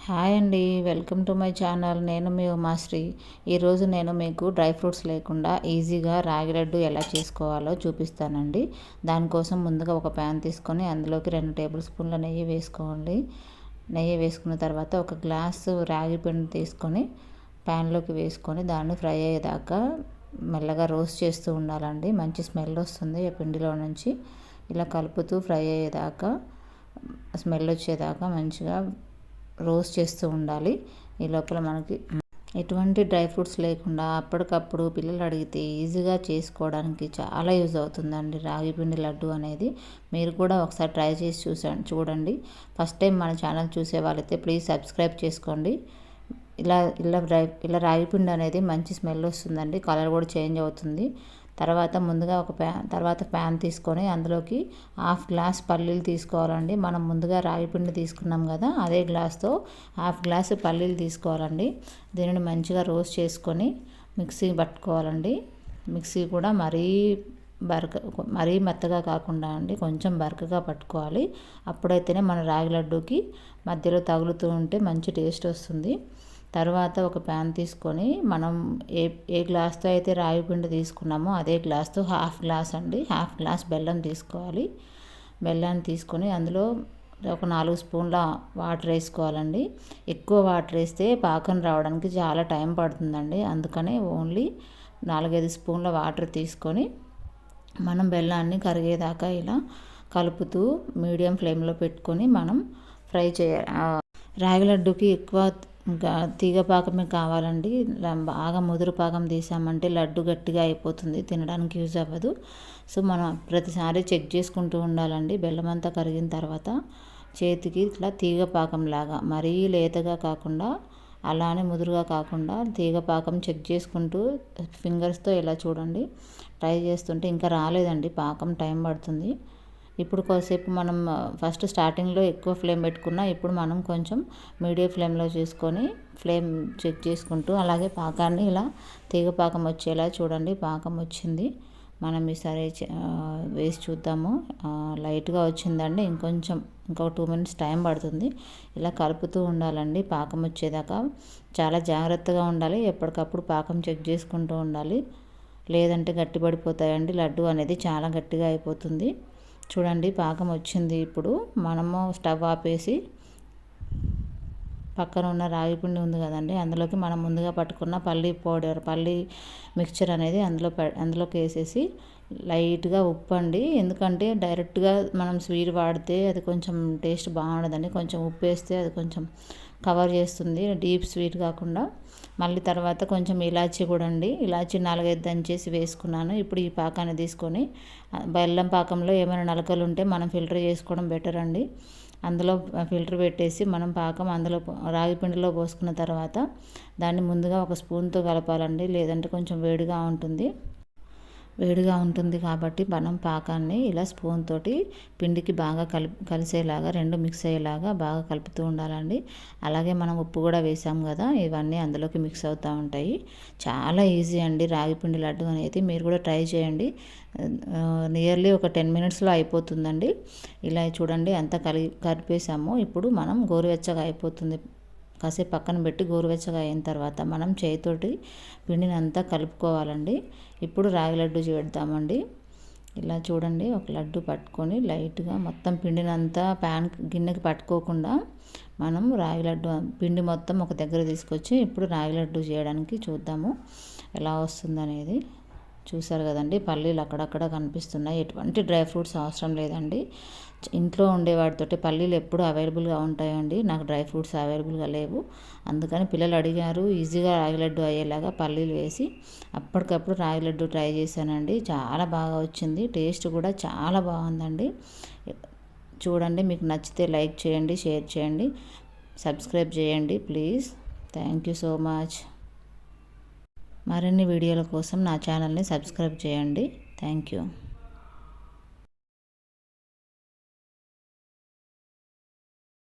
Hi అండి, welcome to my channel. నేను మీ ఉమాశ్రీ. ఈరోజు నేను మీకు డ్రై ఫ్రూట్స్ లేకుండా ఈజీగా రాగి లడ్డు ఎలా చేసుకోవాలో చూపిస్తానండి. దానికోసం ముందుగా ఒక ప్యాన్ తీసుకొని అందులోకి 2 టేబుల్ స్పూన్ల నెయ్యి వేసుకోండి. నెయ్యి వేసుకున్న తర్వాత ఒక గ్లాసు రాగి పిండి తీసుకొని ప్యాన్లోకి వేసుకొని దాన్ని ఫ్రై అయ్యేదాకా మెల్లగా రోస్ట్ చేస్తూ ఉండాలండి. మంచి స్మెల్ వస్తుంది ఆ పిండిలో నుంచి. ఇలా కలుపుతూ ఫ్రై అయ్యేదాకా, స్మెల్ వచ్చేదాకా మంచిగా రోస్ట్ చేస్తూ ఉండాలి. ఈ లోపల మనకి ఎటువంటి డ్రై ఫ్రూట్స్ లేకుండా అప్పటికప్పుడు పిల్లలు అడిగితే ఈజీగా చేసుకోవడానికి చాలా యూజ్ అవుతుందండి రాగి పిండి లడ్డు అనేది. మీరు కూడా ఒకసారి ట్రై చేసి చూడండి. ఫస్ట్ టైం మన ఛానల్ చూసే వాళ్ళైతే ప్లీజ్ సబ్స్క్రైబ్ చేసుకోండి. ఇలా రాగి పిండి అనేది మంచి స్మెల్ వస్తుందండి. కలర్ కూడా చేంజ్ అవుతుంది. ముందుగా తర్వాత ప్యాన్ తీసుకొని అందులోకి 1/2 గ్లాస్ పల్లీలు తీసుకోవాలండి. మనం ముందుగా రాగి పిండి తీసుకున్నాం కదా, అదే గ్లాస్తో 1/2 గ్లాసు పల్లీలు తీసుకోవాలండి. దీనిని మంచిగా రోస్ట్ చేసుకొని మిక్సీ పట్టుకోవాలండి. మిక్సీ కూడా మరీ మెత్తగా కాకుండా అండి, కొంచెం బరకగా పట్టుకోవాలి. అప్పుడైతేనే మన రాగి లడ్డూకి మధ్యలో తగులుతూ ఉంటే మంచి టేస్ట్ వస్తుంది. తర్వాత ఒక ప్యాన్ తీసుకొని మనం ఏ గ్లాస్తో అయితే రాగి పిండి తీసుకున్నామో అదే గ్లాస్తో 1/2 గ్లాస్ అండి, 1/2 గ్లాస్ బెల్లం తీసుకోవాలి. బెల్లాన్ని తీసుకొని అందులో ఒక 4 స్పూన్ల వాటర్ వేసుకోవాలండి. ఎక్కువ వాటర్ వేస్తే పాకం రావడానికి చాలా టైం పడుతుందండి. అందుకనే ఓన్లీ 4-5 స్పూన్ల వాటర్ తీసుకొని మనం బెల్లాన్ని కరిగేదాకా ఇలా కలుపుతూ మీడియం ఫ్లేమ్లో పెట్టుకొని మనం ఫ్రై రాగి లడ్డుకి ఎక్కువ తీగ పాకమే కావాలండి. బాగా ముదురు పాకం తీసామంటే లడ్డు గట్టిగా అయిపోతుంది, తినడానికి యూజ్ అవ్వదు. సో మనం ప్రతిసారి చెక్ చేసుకుంటూ ఉండాలండి. బెల్లం అంతా కరిగిన తర్వాత చేతికి ఇట్లా తీగ పాకంలాగా, మరీ లేతగా కాకుండా అలానే ముదురుగా కాకుండా తీగ పాకం చెక్ చేసుకుంటూ ఫింగర్స్తో ఇలా చూడండి. ట్రై చేస్తుంటే ఇంకా రాలేదండి పాకం, టైం పడుతుంది. ఇప్పుడు కొద్దిసేపు మనం ఫస్ట్ స్టార్టింగ్లో ఎక్కువ ఫ్లేమ్ పెట్టుకున్నా, ఇప్పుడు మనం కొంచెం మీడియం ఫ్లేమ్లో చేసుకొని ఫ్లేమ్ చెక్ చేసుకుంటూ అలాగే పాకాన్ని ఇలా తీగ పాకం వచ్చేలా చూడండి. పాకం వచ్చింది. మనం ఈసారి వేసి చూద్దాము. లైట్గా వచ్చిందండి. ఇంకొక 2 మినిట్స్ టైం పడుతుంది. ఇలా కలుపుతూ ఉండాలండి పాకం వచ్చేదాకా. చాలా జాగ్రత్తగా ఉండాలి. ఎప్పటికప్పుడు పాకం చెక్ చేసుకుంటూ ఉండాలి. లేదంటే గట్టిపడిపోతాయండి. లడ్డు అనేది చాలా గట్టిగా అయిపోతుంది. చూడండి పాకం వచ్చింది. ఇప్పుడు మనము స్టవ్ ఆపేసి పక్కన ఉన్న రాగి పిండి ఉంది కదండి, అందులోకి మనం ముందుగా పట్టుకున్న పల్లి మిక్చర్ అనేది అందులోకి వేసేసి లైట్గా ఉప్పు అండి. ఎందుకంటే డైరెక్ట్గా మనం స్వీట్ వాడితే అది కొంచెం టేస్ట్ బాగుండదండి. కొంచెం ఉప్పు వేస్తే అది కొంచెం కవర్ చేస్తుంది, డీప్ స్వీట్ కాకుండా. మళ్ళీ తర్వాత కొంచెం ఇలాచీ కూడా అండి, ఇలాచీ 4-5 దంచేసి వేసుకున్నాను. ఇప్పుడు ఈ పాకాన్ని తీసుకొని బెల్లం పాకంలో ఏమైనా నలకలు ఉంటే మనం ఫిల్టర్ చేసుకోవడం బెటర్ అండి. అందులో ఫిల్టర్ పెట్టేసి మనం పాకం అందులో రాగి పిండిలో పోసుకున్న తర్వాత దాన్ని ముందుగా ఒక స్పూన్తో కలపాలండి. లేదంటే కొంచెం వేడిగా ఉంటుంది కాబట్టి మనం పాకాన్ని ఇలా స్పూన్ తోటి పిండికి బాగా కలిసేలాగా, రెండు మిక్స్ అయ్యేలాగా బాగా కలుపుతూ ఉండాలండి. అలాగే మనం ఉప్పు కూడా వేసాం కదా, ఇవన్నీ అందులోకి మిక్స్ అవుతూ ఉంటాయి. చాలా ఈజీ అండి రాగి పిండి లడ్డు అనేది. మీరు కూడా ట్రై చేయండి. నియర్లీ ఒక 10 మినిట్స్లో అయిపోతుందండి. ఇలా చూడండి అంతా కలిపేసాము. ఇప్పుడు మనం గోరువెచ్చగా అయిపోతుంది. కాసేపు పక్కన పెట్టి గోరువెచ్చగా అయిన తర్వాత మనం చేతితోటి పిండిని అంతా కలుపుకోవాలండి. ఇప్పుడు రాగి లడ్డు చేద్దామండి. ఇలా చూడండి, ఒక లడ్డు పట్టుకొని లైట్గా మొత్తం పిండిని అంతా గిన్నెకి పట్టుకోకుండా మనం రాగి లడ్డు పిండి మొత్తం ఒక దగ్గర తీసుకొచ్చి ఇప్పుడు రాగి లడ్డు చేయడానికి చూద్దాము ఎలా వస్తుందనేది. చూసారు కదండి, పల్లీలు అక్కడక్కడ కనిపిస్తున్నాయి. ఎటువంటి డ్రై ఫ్రూట్స్ అవసరం లేదండి. ఇంట్లో ఉండే వాటితోటి పల్లీలు ఎప్పుడు అవైలబుల్గా ఉంటాయండి. నాకు డ్రై ఫ్రూట్స్ అవైలబుల్గా లేవు. అందుకని పిల్లలు అడిగారు, ఈజీగా రాగి లడ్డు అయ్యేలాగా పల్లీలు వేసి అప్పటికప్పుడు రాగి లడ్డు ట్రై చేశానండి. చాలా బాగా వచ్చింది. టేస్ట్ కూడా చాలా బాగుందండి. చూడండి, మీకు నచ్చితే లైక్ చేయండి, షేర్ చేయండి, సబ్స్క్రైబ్ చేయండి please. Thank you so much. మరిన్ని వీడియోల కోసం నా ఛానల్ని సబ్స్క్రైబ్ చేయండి. Thank you.